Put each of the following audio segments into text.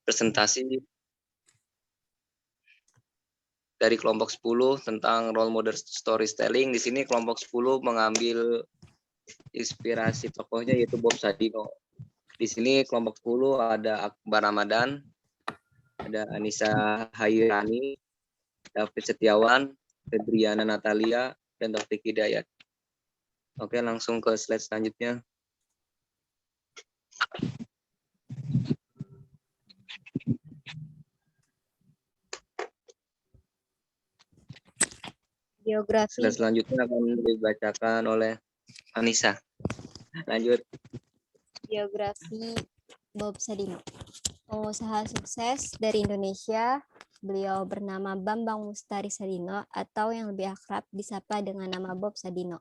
presentasi dari kelompok 10 tentang role model storytelling. Di sini kelompok 10 mengambil inspirasi tokohnya yaitu Bob Sadino. Di sini kelompok 10 ada Akbar Ramadan, ada Anissa Hayirani, David Setiawan, Febriana Natalia, dan Taufik Hidayat. Oke, langsung ke slide selanjutnya. Biografi. Slide selanjutnya akan dibacakan oleh Anissa. Lanjut. Biografi Bob Sadino. Pengusaha sukses dari Indonesia, beliau bernama Bambang Mustari Sadino atau yang lebih akrab disapa dengan nama Bob Sadino.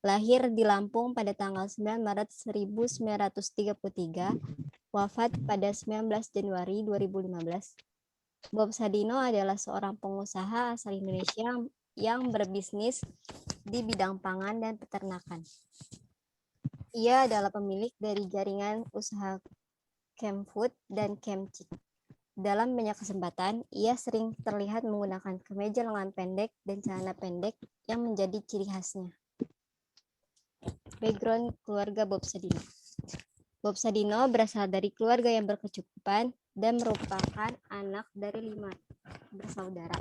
Lahir di Lampung pada tanggal 9 Maret 1933, wafat pada 19 Januari 2015. Bob Sadino adalah seorang pengusaha asal Indonesia yang berbisnis di bidang pangan dan peternakan. Ia adalah pemilik dari jaringan usaha Kemfood dan Kemcik. Dalam banyak kesempatan, ia sering terlihat menggunakan kemeja lengan pendek dan celana pendek yang menjadi ciri khasnya. Background keluarga Bob Sadino. Bob Sadino berasal dari keluarga yang berkecukupan dan merupakan anak dari 5 bersaudara.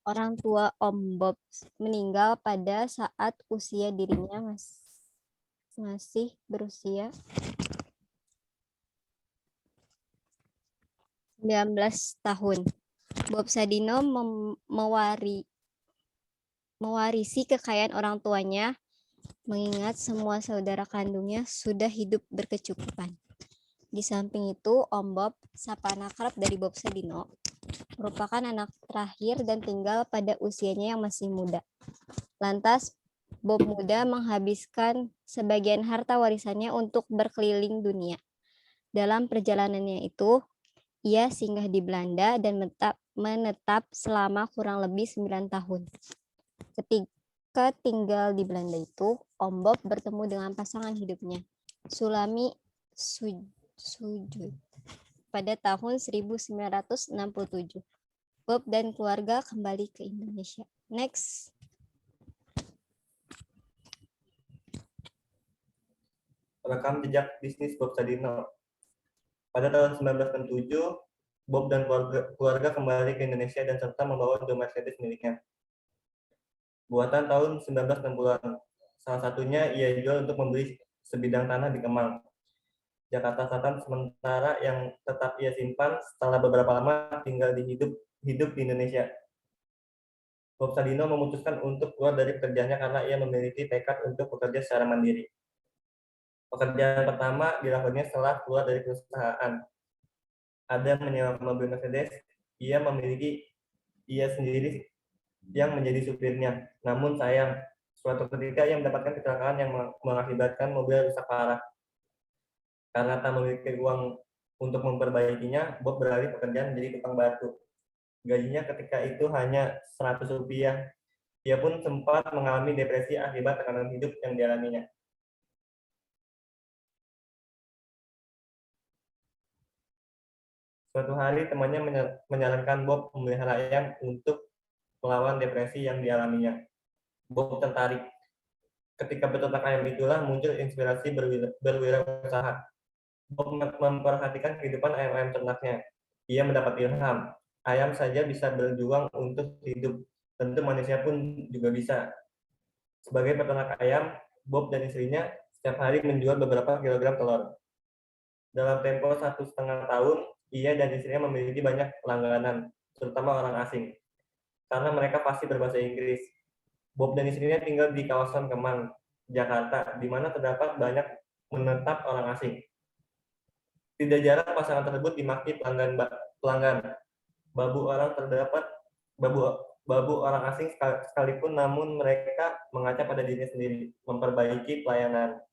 Orang tua Om Bob meninggal pada saat usia dirinya masih berusia 19 tahun. Bob Sadino mewarisi kekayaan orang tuanya, mengingat semua saudara kandungnya sudah hidup berkecukupan. Di samping itu, Om Bob, sapaan akrab dari Bob Sadino, merupakan anak terakhir dan tinggal pada usianya yang masih muda. Lantas, Bob muda menghabiskan sebagian harta warisannya untuk berkeliling dunia. Dalam perjalanannya itu, ia singgah di Belanda dan menetap selama kurang lebih 9 tahun. Ketika tinggal di Belanda itu, Om Bob bertemu dengan pasangan hidupnya, Sulami Sujud, pada tahun 1967. Bob dan keluarga kembali ke Indonesia. Next. Rekam jejak bisnis Bob Sadino. Pada tahun 1967, Bob dan keluarga kembali ke Indonesia dan serta membawa 2 Mercedes miliknya. Buatan tahun 1960-an. Salah satunya ia jual untuk membeli sebidang tanah di Kemang, Jakarta Selatan, sementara yang tetap ia simpan setelah beberapa lama tinggal hidup di Indonesia. Bob Sadino memutuskan untuk keluar dari pekerjaannya karena ia memiliki tekad untuk bekerja secara mandiri. Pekerjaan pertama dilakukannya setelah keluar dari perusahaan. Ada menyewa mobil Mercedes, ia sendiri yang menjadi supirnya. Namun sayang, suatu ketika ia mendapatkan kecelakaan yang mengakibatkan mobil rusak parah. Karena tak memiliki uang untuk memperbaikinya, Bob beralih pekerjaan menjadi tukang batu. Gajinya ketika itu hanya Rp100. Ia pun sempat mengalami depresi akibat tekanan hidup yang dialaminya. Suatu hari temannya menyarankan Bob memelihara ayam untuk melawan depresi yang dialaminya. Bob tertarik. Ketika beternak ayam itulah muncul inspirasi berwirausaha. Bob memperhatikan kehidupan ayam-ayam ternaknya. Ia mendapat ilham. Ayam saja bisa berjuang untuk hidup. Tentu manusia pun juga bisa. Sebagai peternak ayam, Bob dan istrinya setiap hari menjual beberapa kilogram telur. Dalam tempo 1,5 tahun, ia dan istrinya memiliki banyak langganan, terutama orang asing. Karena mereka pasti berbahasa Inggris. Bob dan istrinya tinggal di kawasan Kemang, Jakarta, di mana terdapat banyak menetap orang asing. Tidak jarang pasangan tersebut dimaki pelanggan. Babu orang asing sekalipun, namun mereka mengaca pada dirinya sendiri, memperbaiki pelayanan.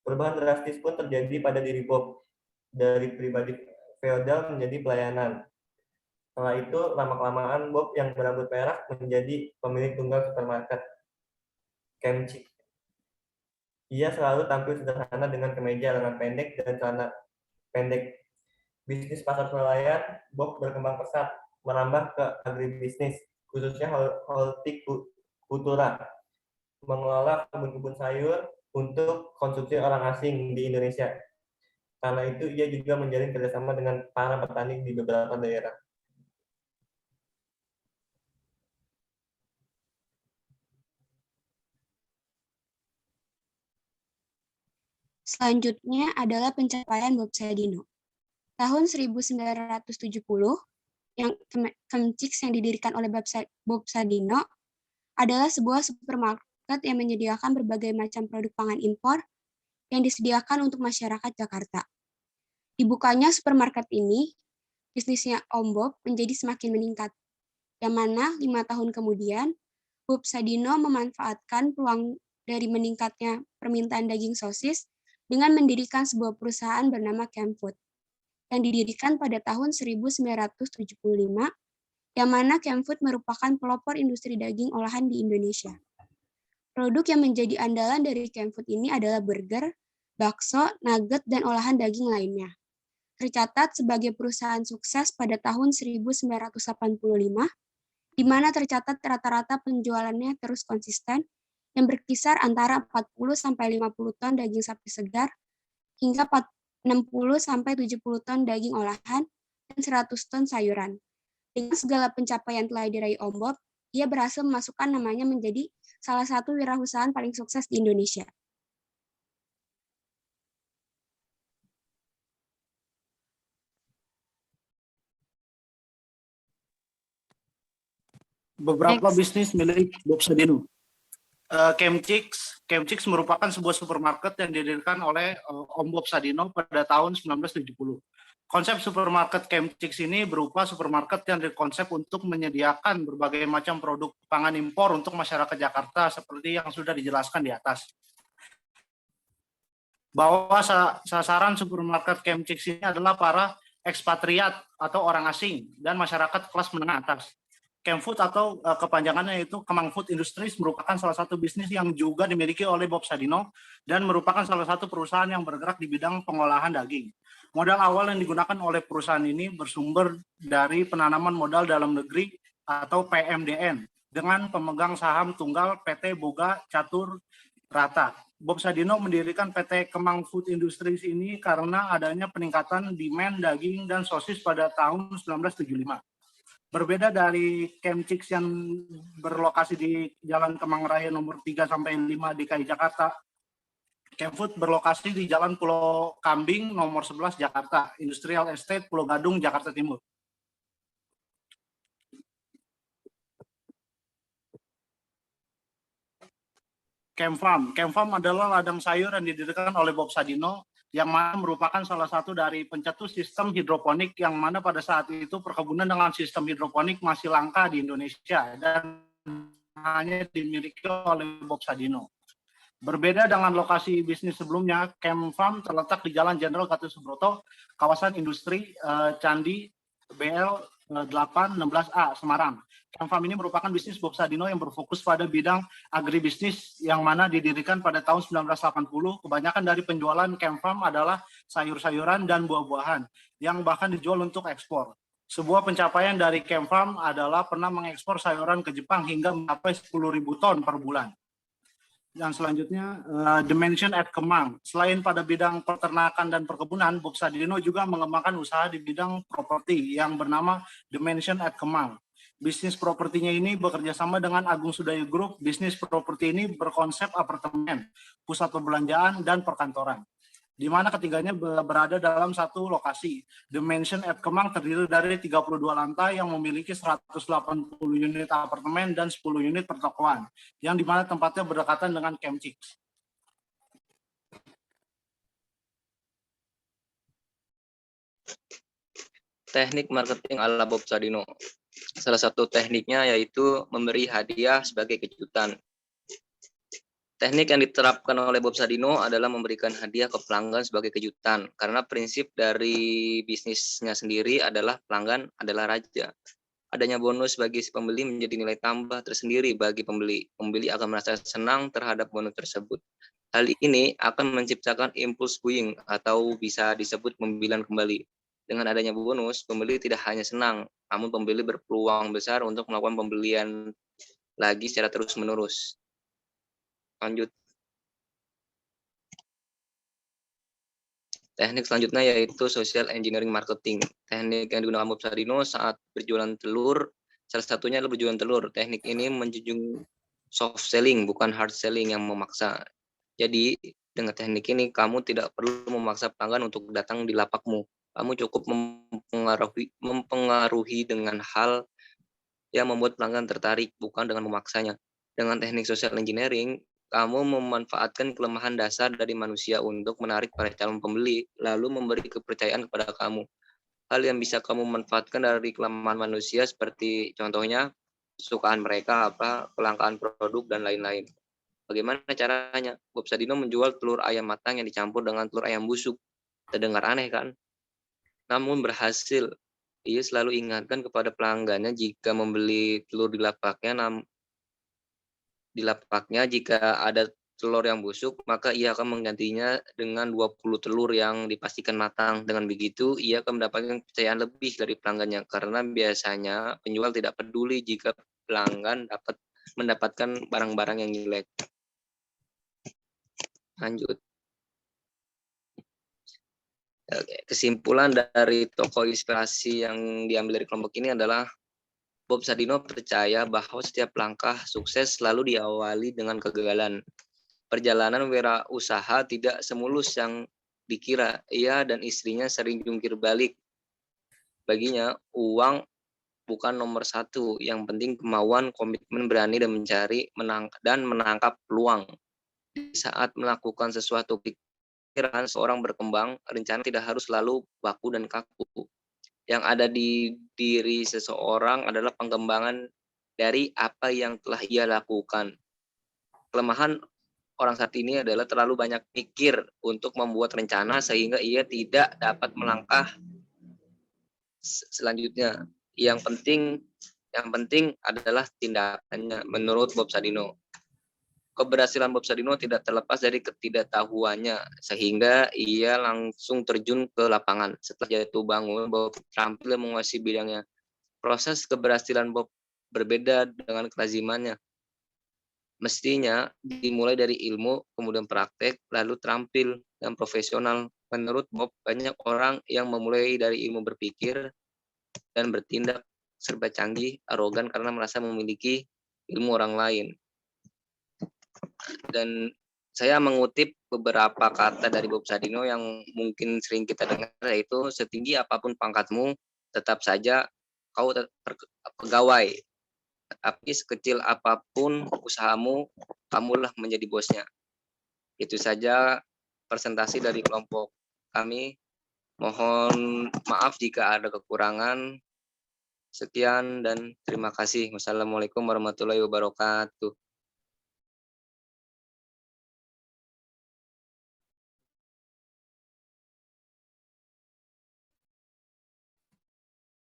Perubahan drastis pun terjadi pada diri Bob, dari pribadi feodal menjadi pelayanan. Setelah itu, lama-kelamaan Bob yang berambut merah menjadi pemilik tunggal supermarket Kemcik. Ia selalu tampil sederhana dengan kemeja lengan pendek dan celana pendek. bisnis pasar swalayan, Bob berkembang pesat, merambah ke agribisnis, khususnya hortikultura, mengelola kebun-kebun sayur untuk konsumsi orang asing di Indonesia. Karena itu, ia juga menjalin kerjasama dengan para petani di beberapa daerah. Selanjutnya adalah pencapaian Bob Sadino. Tahun 1970, yang Kemcix yang didirikan oleh Bob Sadino adalah sebuah supermarket yang menyediakan berbagai macam produk pangan impor yang disediakan untuk masyarakat Jakarta. Dibukanya supermarket ini, bisnisnya Om Bob menjadi semakin meningkat, yang mana 5 tahun kemudian, Bob Sadino memanfaatkan peluang dari meningkatnya permintaan daging sosis dengan mendirikan sebuah perusahaan bernama Kemfood, yang didirikan pada tahun 1975, yang mana Kemfood merupakan pelopor industri daging olahan di Indonesia. Produk yang menjadi andalan dari Kemfood ini adalah burger, bakso, nugget, dan olahan daging lainnya. Tercatat sebagai perusahaan sukses pada tahun 1985, di mana tercatat rata-rata penjualannya terus konsisten, yang berkisar antara 40-50 ton daging sapi segar, hingga 60-70 ton daging olahan, dan 100 ton sayuran. Dengan segala pencapaian telah diraih Om Bob, ia berhasil memasukkan namanya menjadi salah satu wirausahaan paling sukses di Indonesia. Beberapa bisnis milik Bob Sadino. Kemcix merupakan sebuah supermarket yang didirikan oleh Om Bob Sadino pada tahun 1970. Konsep supermarket Kemcix ini berupa supermarket yang dikonsep untuk menyediakan berbagai macam produk pangan impor untuk masyarakat Jakarta seperti yang sudah dijelaskan di atas. Bahwa sasaran supermarket Kemcix ini adalah para ekspatriat atau orang asing dan masyarakat kelas menengah atas. Kemfood atau kepanjangannya itu Kemang Food Industries merupakan salah satu bisnis yang juga dimiliki oleh Bob Sadino dan merupakan salah satu perusahaan yang bergerak di bidang pengolahan daging. Modal awal yang digunakan oleh perusahaan ini bersumber dari penanaman modal dalam negeri atau PMDN dengan pemegang saham tunggal PT Boga Catur Rata. Bob Sadino mendirikan PT Kemang Food Industries ini karena adanya peningkatan demand daging dan sosis pada tahun 1975. Berbeda dari Kemcix yang berlokasi di Jalan Kemang Raya nomor 3-5 DKI Jakarta, Kemfood berlokasi di Jalan Pulau Kambing nomor 11 Jakarta, Industrial Estate Pulau Gadung, Jakarta Timur. Kemfarm adalah ladang sayur yang didirikan oleh Bob Sadino yang mana merupakan salah satu dari pencetus sistem hidroponik yang mana pada saat itu perkebunan dengan sistem hidroponik masih langka di Indonesia dan hanya dimiliki oleh Bob Sadino. Berbeda dengan lokasi bisnis sebelumnya, Kemfarm terletak di Jalan Jenderal Gatot Subroto, kawasan industri Candi BL 816A, Semarang. Kemfarm ini merupakan bisnis Bob Sadino yang berfokus pada bidang agribisnis yang mana didirikan pada tahun 1980. Kebanyakan dari penjualan Kemfarm adalah sayur-sayuran dan buah-buahan yang bahkan dijual untuk ekspor. Sebuah pencapaian dari Kemfarm adalah pernah mengekspor sayuran ke Jepang hingga mencapai 10.000 ton per bulan. Dan selanjutnya, Dimension at Kemang. Selain pada bidang peternakan dan perkebunan, Bob Sadino juga mengembangkan usaha di bidang properti yang bernama Dimension at Kemang. Bisnis propertinya ini bekerja sama dengan Agung Sudayu Group. Bisnis properti ini berkonsep apartemen, pusat perbelanjaan, dan perkantoran, di mana ketiganya berada dalam satu lokasi. The Mansion at Kemang terdiri dari 32 lantai yang memiliki 180 unit apartemen dan 10 unit pertokoan, yang di mana tempatnya berdekatan dengan Kemcix. Teknik marketing ala Bob Sadino. Salah satu tekniknya yaitu memberi hadiah sebagai kejutan. Teknik yang diterapkan oleh Bob Sadino adalah memberikan hadiah ke pelanggan sebagai kejutan, karena prinsip dari bisnisnya sendiri adalah pelanggan adalah raja. Adanya bonus bagi si pembeli menjadi nilai tambah tersendiri bagi pembeli. Pembeli akan merasa senang terhadap bonus tersebut. Hal ini akan menciptakan impulse buying atau bisa disebut pembelian kembali. Dengan adanya bonus, pembeli tidak hanya senang, namun pembeli berpeluang besar untuk melakukan pembelian lagi secara terus-menerus. Lanjut. Teknik selanjutnya yaitu social engineering marketing. Teknik yang digunakan Bob Sadino saat berjualan telur, salah satunya adalah berjualan telur. Teknik ini menjunjung soft selling, bukan hard selling yang memaksa. Jadi, dengan teknik ini kamu tidak perlu memaksa pelanggan untuk datang di lapakmu. Kamu cukup mempengaruhi dengan hal yang membuat pelanggan tertarik, bukan dengan memaksanya. Dengan teknik social engineering, kamu memanfaatkan kelemahan dasar dari manusia untuk menarik para calon pembeli, lalu memberi kepercayaan kepada kamu. Hal yang bisa kamu manfaatkan dari kelemahan manusia seperti contohnya kesukaan mereka, kelangkaan produk, dan lain-lain. Bagaimana caranya? Bob Sadino menjual telur ayam matang yang dicampur dengan telur ayam busuk. Terdengar aneh kan? Namun berhasil. Ia selalu ingatkan kepada pelanggannya jika membeli telur di lapaknya jika ada telur yang busuk, maka ia akan menggantinya dengan 20 telur yang dipastikan matang. Dengan begitu, ia akan mendapatkan kepercayaan lebih dari pelanggannya, karena biasanya penjual tidak peduli jika pelanggan mendapatkan barang-barang yang jelek. Lanjut. Oke, kesimpulan dari tokoh inspirasi yang diambil dari kelompok ini adalah Bob Sadino percaya bahwa setiap langkah sukses selalu diawali dengan kegagalan. Perjalanan wirausaha tidak semulus yang dikira. Ia dan istrinya sering jungkir balik. Baginya, uang bukan nomor satu. Yang penting kemauan, komitmen, berani, dan mencari dan menangkap peluang. Di saat melakukan sesuatu pikiran seorang berkembang, rencana tidak harus selalu baku dan kaku. Yang ada di diri seseorang adalah pengembangan dari apa yang telah ia lakukan. Kelemahan orang saat ini adalah terlalu banyak pikir untuk membuat rencana sehingga ia tidak dapat melangkah selanjutnya. Yang penting adalah tindakannya, menurut Bob Sadino. Keberhasilan Bob Sadino tidak terlepas dari ketidaktahuannya, sehingga ia langsung terjun ke lapangan. Setelah jatuh bangun, Bob terampil menguasai bidangnya. Proses keberhasilan Bob berbeda dengan kelazimannya. Mestinya dimulai dari ilmu, kemudian praktek, lalu terampil dan profesional. Menurut Bob, banyak orang yang memulai dari ilmu berpikir dan bertindak serba canggih, arogan karena merasa memiliki ilmu orang lain. Dan saya mengutip beberapa kata dari Bob Sadino yang mungkin sering kita dengar, yaitu setinggi apapun pangkatmu, tetap saja kau pegawai. Tapi sekecil apapun usahamu, kamulah menjadi bosnya. Itu saja presentasi dari kelompok kami. Mohon maaf jika ada kekurangan. Sekian dan terima kasih. Wassalamualaikum warahmatullahi wabarakatuh.